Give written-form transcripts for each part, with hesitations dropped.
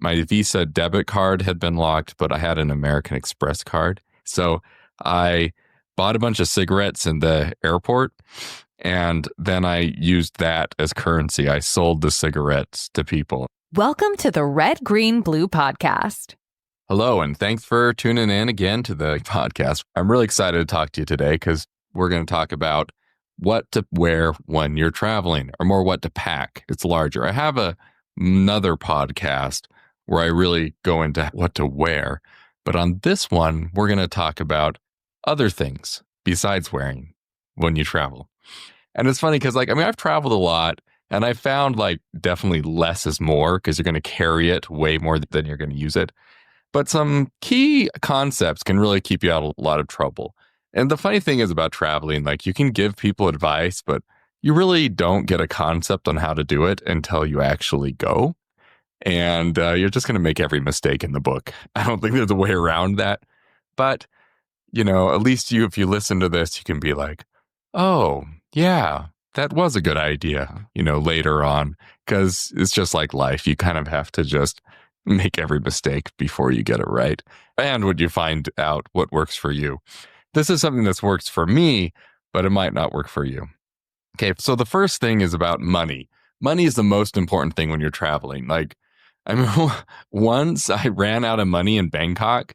My Visa debit card had been locked, but I had an American Express card. So I bought a bunch of cigarettes in the airport, and then I used that as currency. I sold the cigarettes to people. Welcome to the Red, Green, Blue Podcast. Hello, and thanks for tuning in again to the podcast. I'm really excited to talk to you today because we're going to talk about what to wear when you're traveling, or more what to pack. It's larger. I have another podcast where I really go into what to wear. But on this one, we're going to talk about other things besides wearing when you travel. And it's funny because, I've traveled a lot, and I found definitely less is more because you're going to carry it way more than you're going to use it. But some key concepts can really keep you out of a lot of trouble. And the funny thing is about traveling, you can give people advice, but you really don't get a concept on how to do it until you actually go. And you're just going to make every mistake in the book. I don't think there's a way around that. But, at least if you listen to this, you can be like, oh, yeah, that was a good idea, later on. Because it's just like life. You kind of have to just make every mistake before you get it right. And when you find out what works for you. This is something that's works for me, but it might not work for you. Okay, so the first thing is about money. Money is the most important thing when you're traveling. Once I ran out of money in Bangkok,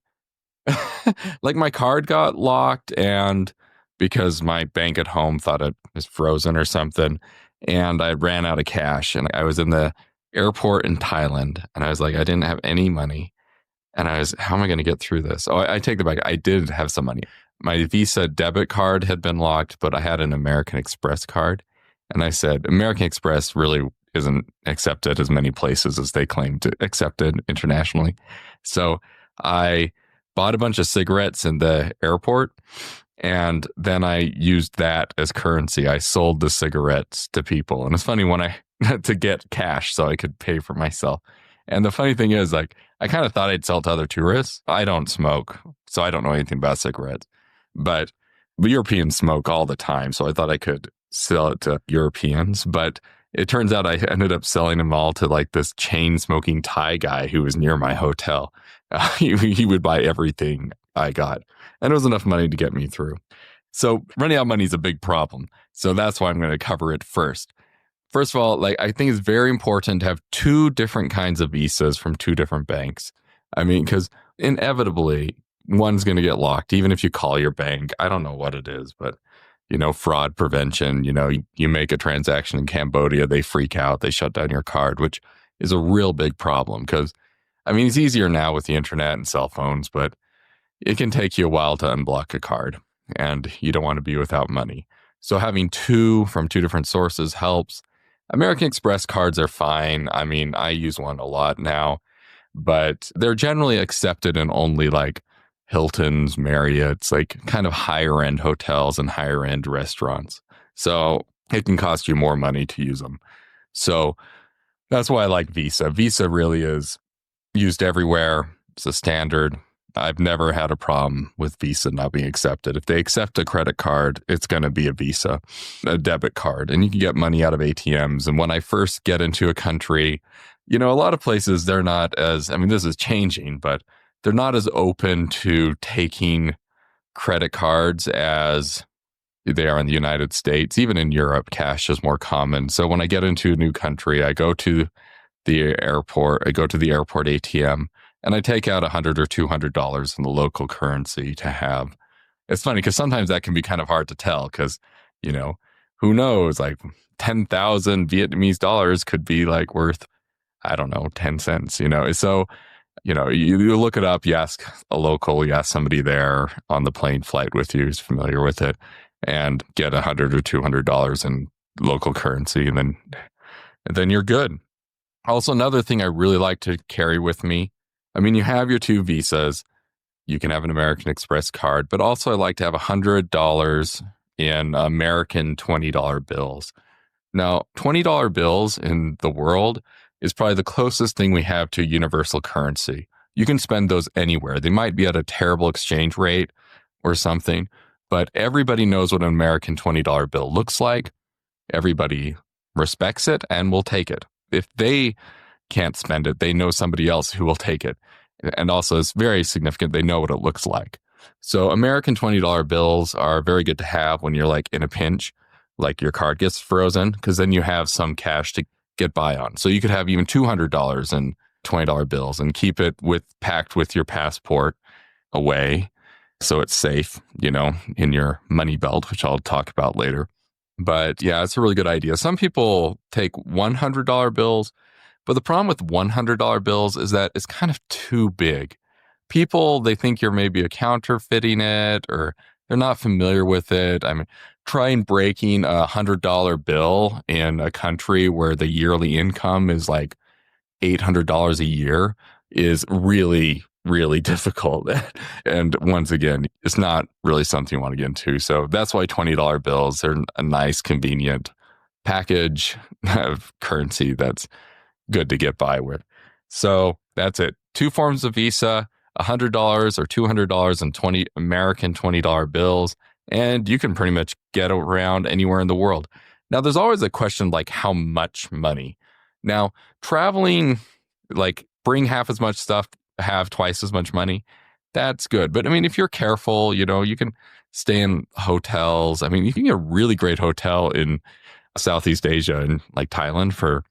my card got locked, and because my bank at home thought it was frozen or something, and I ran out of cash, and I was in the airport in Thailand, and I was like, I didn't have any money, and how am I going to get through this? Oh, I take it back. I did have some money. My Visa debit card had been locked, but I had an American Express card, and I said, American Express really isn't accepted as many places as they claim to accept it internationally. So I bought a bunch of cigarettes in the airport, and then I used that as currency. I sold the cigarettes to people. And it's funny to get cash so I could pay for myself. And the funny thing is, I kind of thought I'd sell it to other tourists. I don't smoke, so I don't know anything about cigarettes. But Europeans smoke all the time, so I thought I could sell it to Europeans. But it turns out I ended up selling them all to this chain-smoking Thai guy who was near my hotel. He would buy everything I got. And it was enough money to get me through. So running out of money is a big problem. So that's why I'm going to cover it first. First of all, I think it's very important to have two different kinds of visas from two different banks. Because inevitably, one's going to get locked, even if you call your bank. I don't know what it is, but fraud prevention, you make a transaction in Cambodia, they freak out, they shut down your card, which is a real big problem because, it's easier now with the internet and cell phones, but it can take you a while to unblock a card, and you don't want to be without money. So having two from two different sources helps. American Express cards are fine. I use one a lot now, but they're generally accepted in only Hilton's, Marriott's, kind of higher end hotels and higher end restaurants. So it can cost you more money to use them. So that's why I like Visa. Visa really is used everywhere. It's a standard. I've never had a problem with Visa not being accepted. If they accept a credit card, it's going to be a Visa, a debit card, and you can get money out of ATMs. And when I first get into a country, a lot of places, they're not as, this is changing, but they're not as open to taking credit cards as they are in the United States. Even in Europe, cash is more common. So when I get into a new country, I go to the airport ATM, and I take out $100 or $200 in the local currency to have. It's funny because sometimes that can be kind of hard to tell because, who knows, 10,000 Vietnamese dollars could be worth, 10 cents, So, you look it up, you ask a local, you ask somebody there on the plane flight with you who's familiar with it, and get $100 or $200 in local currency, and then you're good. Also, another thing I really like to carry with me, you have your two visas, you can have an American Express card, but also I like to have $100 in American $20 bills. Now, $20 bills in the world is probably the closest thing we have to universal currency. You can spend those anywhere. They might be at a terrible exchange rate or something, but everybody knows what an American $20 bill looks like. Everybody respects it and will take it. If they can't spend it. They know somebody else who will take it. And also, it's very significant. They know what it looks like. So American $20 bills are very good to have when you're like in a pinch, like your card gets frozen, because then you have some cash to get by on. So you could have even $200 in $20 bills and keep it packed with your passport away. So it's safe, in your money belt, which I'll talk about later. But yeah, it's a really good idea. Some people take $100 bills, but the problem with $100 bills is that it's kind of too big. People, they think you're maybe counterfeiting it or they're not familiar with it. I mean, try breaking a $100 bill in a country where the yearly income is like $800 a year is really, really difficult. And once again, it's not really something you want to get into. So that's why $20 bills are a nice, convenient package of currency that's good to get by with. So that's it. 2 forms of Visa, $100 or $200 in American $20 bills. And you can pretty much get around anywhere in the world. Now, there's always a question like how much money? Now, traveling, like bring half as much stuff, have twice as much money. That's good. But I mean, if you're careful, you can stay in hotels. I mean, you can get a really great hotel in Southeast Asia and like Thailand for,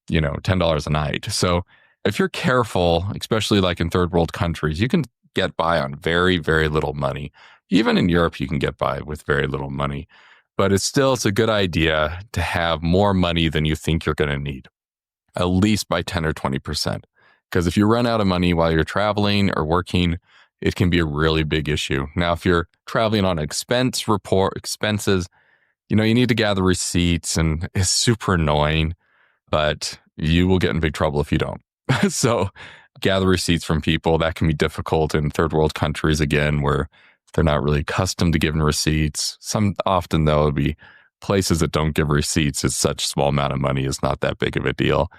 $10 a night. So if you're careful, especially like in third world countries, you can get by on very, very little money. Even in Europe, you can get by with very little money. But it's a good idea to have more money than you think you're going to need, at least by 10 or 20%. Because if you run out of money while you're traveling or working, it can be a really big issue. Now, if you're traveling on expenses, you need to gather receipts, and it's super annoying, but you will get in big trouble if you don't. So gather receipts from people. That can be difficult in third world countries, again, where they're not really accustomed to giving receipts. Often, though, it'll be places that don't give receipts. It's such a small amount of money. It's not that big of a deal.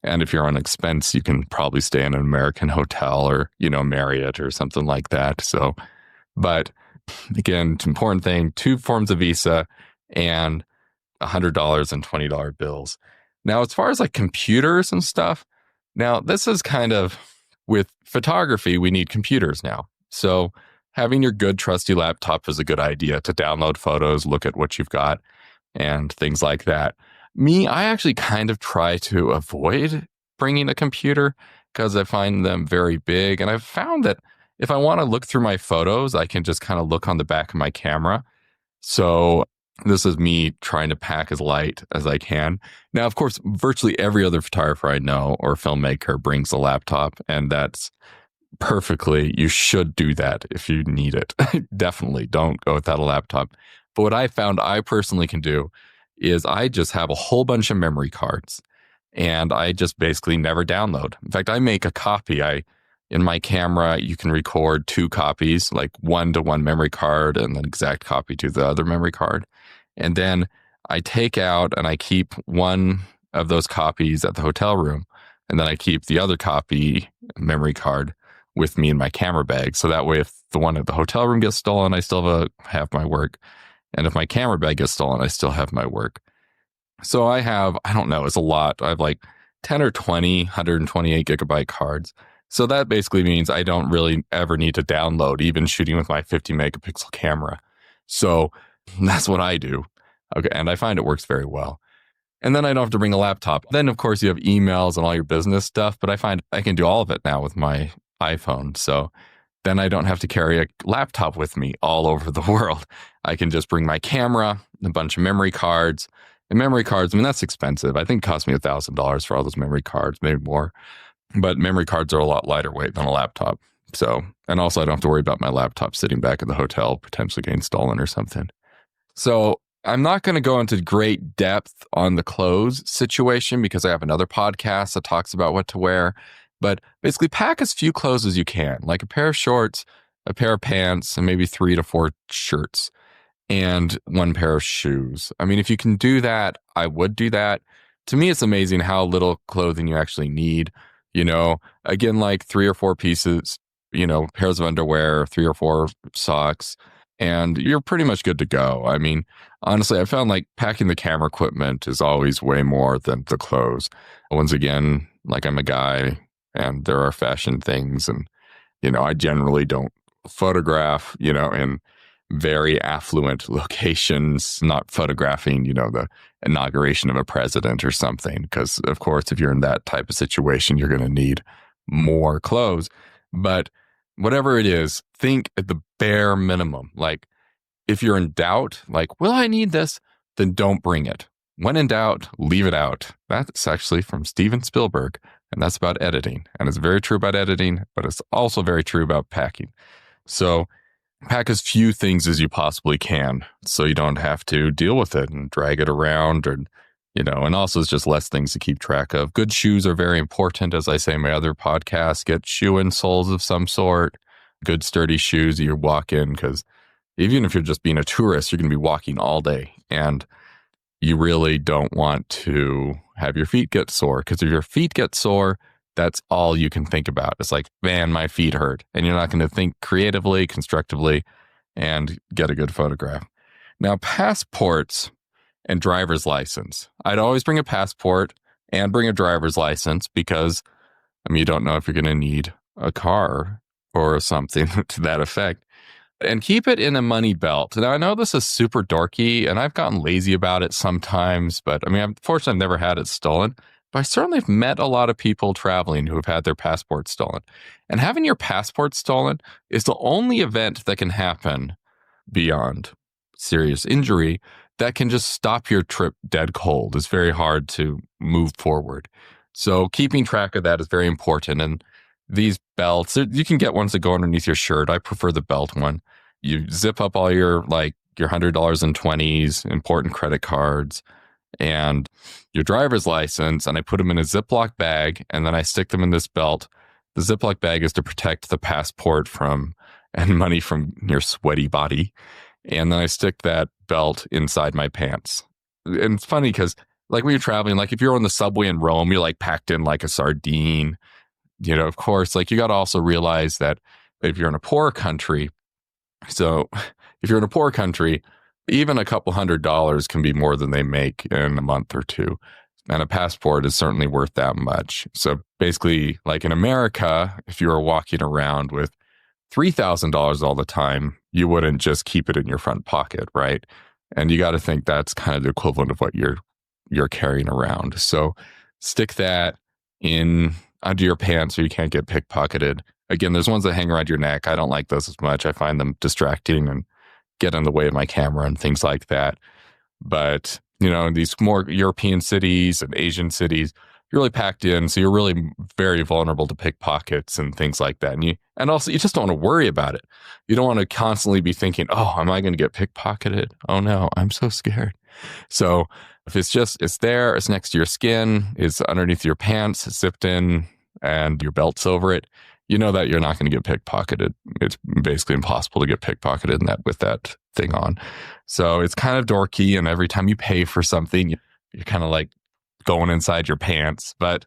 And if you're on expense, you can probably stay in an American hotel or, Marriott or something like that. So, but again, it's an important thing, 2 forms of Visa and $100 and $20 bills. Now, as far as like computers and stuff, now this is kind of with photography, we need computers now. So having your good trusty laptop is a good idea to download photos, look at what you've got and things like that. I actually kind of try to avoid bringing a computer because I find them very big. And I've found that if I want to look through my photos, I can just kind of look on the back of my camera. So this is me trying to pack as light as I can. Now, of course, virtually every other photographer I know or filmmaker brings a laptop, and that's perfectly, you should do that if you need it. Definitely don't go without a laptop. But what I found I personally can do is I just have a whole bunch of memory cards and I just basically never download. In fact, I make a copy. In my camera, you can record 2 copies, like 1-to-1 memory card and an exact copy to the other memory card. And then I take out and I keep one of those copies at the hotel room. And then I keep the other copy memory card with me in my camera bag. So that way, if the one at the hotel room gets stolen, I still have my work. And if my camera bag gets stolen, I still have my work. So I don't know, it's a lot. I have like 10 or 20, 128 gigabyte cards. So that basically means I don't really ever need to download, even shooting with my 50 megapixel camera. So that's what I do. Okay. And I find it works very well. And then I don't have to bring a laptop. Then, of course, you have emails and all your business stuff, but I find I can do all of it now with my iPhone. So then I don't have to carry a laptop with me all over the world. I can just bring my camera, a bunch of memory cards. And memory cards, I mean, that's expensive. I think it cost me $1,000 for all those memory cards, maybe more. But memory cards are a lot lighter weight than a laptop. So, and also I don't have to worry about my laptop sitting back at the hotel potentially getting stolen or something. So I'm not going to go into great depth on the clothes situation because I have another podcast that talks about what to wear. But basically pack as few clothes as you can, like a pair of shorts, a pair of pants, and maybe 3 to 4 shirts and 1 pair of shoes. I mean, if you can do that, I would do that. To me, it's amazing how little clothing you actually need. Again, like 3 or 4 pieces, pairs of underwear, 3 or 4 socks, and you're pretty much good to go. I mean, honestly, I found like packing the camera equipment is always way more than the clothes. Once again, like I'm a guy and there are fashion things and, I generally don't photograph, in very affluent locations, not photographing, the inauguration of a president or something. Because, of course, if you're in that type of situation, you're going to need more clothes. But whatever it is, think at the bare minimum. Like, if you're in doubt, like, will I need this? Then don't bring it. When in doubt, leave it out. That's actually from Steven Spielberg, and that's about editing. And it's very true about editing, but it's also very true about packing. So pack as few things as you possibly can so you don't have to deal with it and drag it around and also it's just less things to keep track of. Good shoes are very important. As I say in my other podcast, get shoe insoles of some sort, good sturdy shoes that you walk in, because even if you're just being a tourist, you're going to be walking all day and you really don't want to have your feet get sore, because if your feet get sore, that's all you can think about. It's like, man, my feet hurt. And you're not going to think creatively, constructively, and get a good photograph. Now, passports and driver's license. I'd always bring a passport and bring a driver's license because, you don't know if you're going to need a car or something to that effect. And keep it in a money belt. Now, I know this is super dorky, and I've gotten lazy about it sometimes, but unfortunately, I've never had it stolen. But I certainly have met a lot of people traveling who have had their passports stolen. And having your passport stolen is the only event that can happen beyond serious injury that can just stop your trip dead cold. It's very hard to move forward. So keeping track of that is very important. And these belts, you can get ones that go underneath your shirt. I prefer the belt one. You zip up all your $100 and 20s, important credit cards, and your driver's license, and I put them in a Ziploc bag, and then I stick them in this belt. The Ziploc bag is to protect the passport and money from your sweaty body. And then I stick that belt inside my pants. And it's funny because when you're traveling, if you're on the subway in Rome, you're packed in like a sardine. Of course, you got to also realize that if you're in a poor country, even a couple $100s can be more than they make in a month or two. And a passport is certainly worth that much. So basically, in America, if you were walking around with $3,000 all the time, you wouldn't just keep it in your front pocket, right? And you got to think that's kind of the equivalent of what you're carrying around. So stick that in under your pants so you can't get pickpocketed. Again, there's ones that hang around your neck. I don't like those as much. I find them distracting and get in the way of my camera and things like that. But, in these more European cities and Asian cities, you're really packed in. So you're really very vulnerable to pickpockets and things like that. And also you just don't want to worry about it. You don't want to constantly be thinking, oh, am I going to get pickpocketed? Oh no, I'm so scared. So if it's there, it's next to your skin, it's underneath your pants, it's zipped in, and your belt's over it, you know that you're not going to get pickpocketed. It's basically impossible to get pickpocketed with that thing on. So it's kind of dorky, and every time you pay for something, you're kind of going inside your pants. But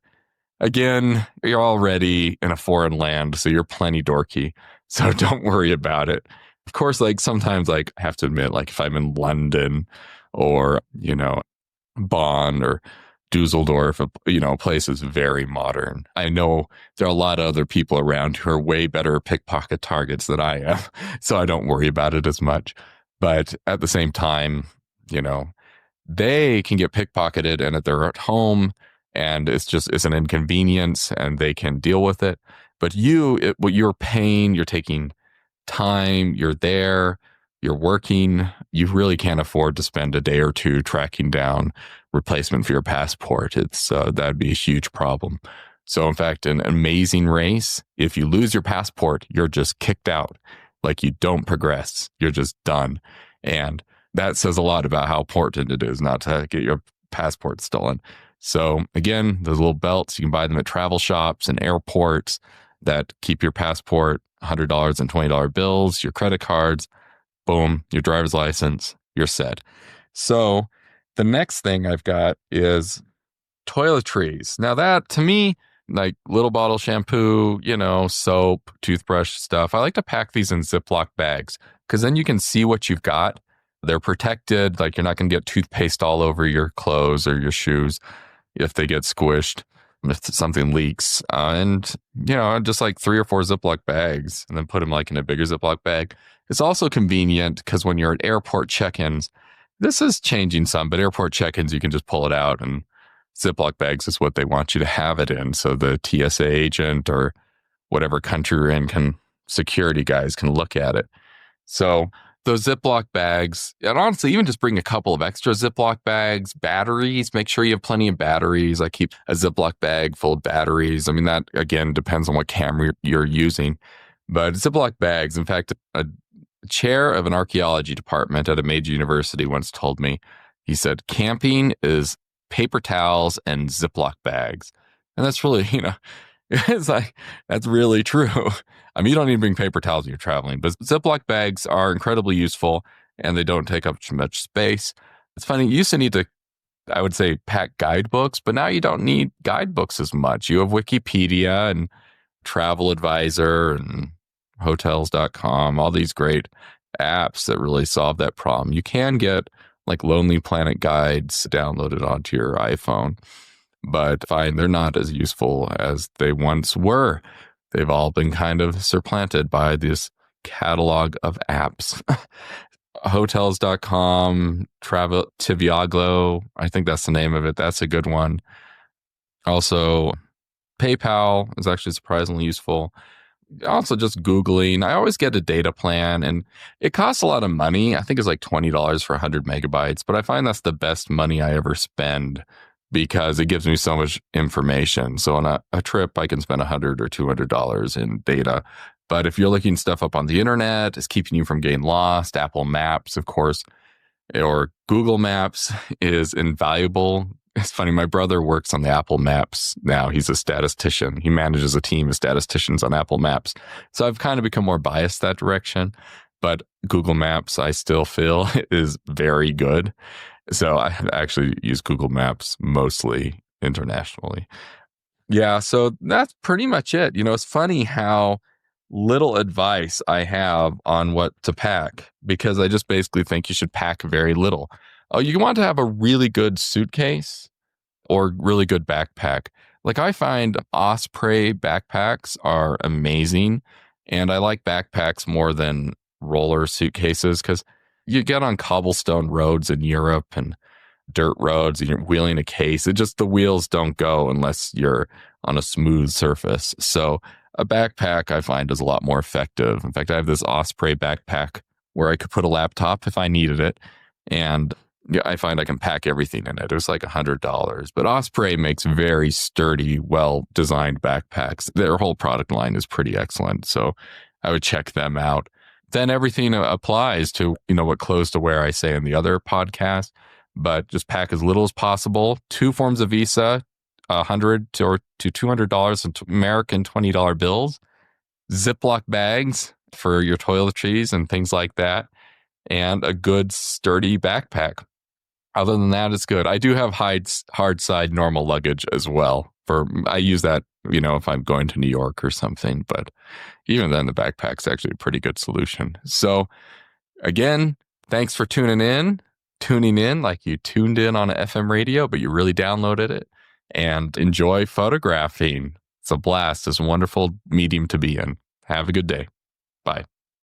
again, you're already in a foreign land, so you're plenty dorky. So don't worry about it. Of course, sometimes I have to admit, if I'm in London or, Bonn or Dusseldorf, a place is very modern. I know there are a lot of other people around who are way better pickpocket targets than I am, so I don't worry about it as much. But at the same time, they can get pickpocketed and they're at home and it's an inconvenience and they can deal with it. But you're paying, you're taking time, you're there, you're working, you really can't afford to spend a day or two tracking down replacement for your passport. That'd be a huge problem. So in fact, an amazing race, if you lose your passport, you're just kicked out. You don't progress, you're just done. And that says a lot about how important it is not to get your passport stolen. So again, those little belts, you can buy them at travel shops and airports that keep your passport, $100 and $20 bills, your credit cards, boom, your driver's license, you're set. So the next thing I've got is toiletries. Now that, to me, little bottle shampoo, soap, toothbrush stuff, I like to pack these in Ziploc bags because then you can see what you've got. They're protected. Like you're not going to get toothpaste all over your clothes or your shoes if they get squished, if something leaks. And, just like 3 or 4 Ziploc bags and then put them like in a bigger Ziploc bag. It's also convenient because when you're at airport check-ins, this is changing some, but airport check-ins, you can just pull it out and Ziploc bags is what they want you to have it in. So the TSA agent or whatever country you're in security guys can look at it. So those Ziploc bags, and honestly, even just bring a couple of extra Ziploc bags, batteries, make sure you have plenty of batteries. I keep a Ziploc bag full of batteries. I mean, that again depends on what camera you're using. But Ziploc bags, in fact, a chair of an archaeology department at a major university once told me, he said, camping is paper towels and Ziploc bags. And that's really, it's like, that's really true. I mean, you don't need to bring paper towels when you're traveling, but Ziploc bags are incredibly useful and they don't take up too much space. It's funny, you used to need to, I would say, pack guidebooks, but now you don't need guidebooks as much. You have Wikipedia and Travel Advisor and hotels.com, all these great apps that really solve that problem. You can get like Lonely Planet guides downloaded onto your iPhone, but fine, they're not as useful as they once were. They've all been kind of supplanted by this catalog of apps. Hotels.com, Travel Tiviaglo, I think that's the name of it. That's a good one. Also, PayPal is actually surprisingly useful. Also, just Googling. I always get a data plan and it costs a lot of money. I think it's like $20 for 100 megabytes, but I find that's the best money I ever spend because it gives me so much information. So on a trip, I can spend $100 or $200 in data. But if you're looking stuff up on the internet, it's keeping you from getting lost. Apple Maps, of course, or Google Maps is invaluable. It's funny, my brother works on the Apple Maps now. He's a statistician. He manages a team of statisticians on Apple Maps. So I've kind of become more biased that direction. But Google Maps, I still feel, is very good. So I actually use Google Maps mostly internationally. Yeah, so that's pretty much it. It's funny how little advice I have on what to pack because I just basically think you should pack very little. Oh, you want to have a really good suitcase or really good backpack. Like I find Osprey backpacks are amazing. And I like backpacks more than roller suitcases because you get on cobblestone roads in Europe and dirt roads and you're wheeling a case. The wheels don't go unless you're on a smooth surface. So a backpack I find is a lot more effective. In fact, I have this Osprey backpack where I could put a laptop if I needed it. And I find I can pack everything in it. It was like $100. But Osprey makes very sturdy, well-designed backpacks. Their whole product line is pretty excellent. So I would check them out. Then everything applies to, what clothes to wear I say in the other podcast. But just pack as little as possible. 2 forms of Visa, $100 to $200 in American $20 bills. Ziploc bags for your toiletries and things like that. And a good, sturdy backpack. Other than that, it's good. I do have hard side normal luggage as well. I use that, if I'm going to New York or something. But even then, the backpack's actually a pretty good solution. So again, thanks for tuning in like you tuned in on a FM radio, but you really downloaded it. And enjoy photographing. It's a blast. It's a wonderful medium to be in. Have a good day. Bye.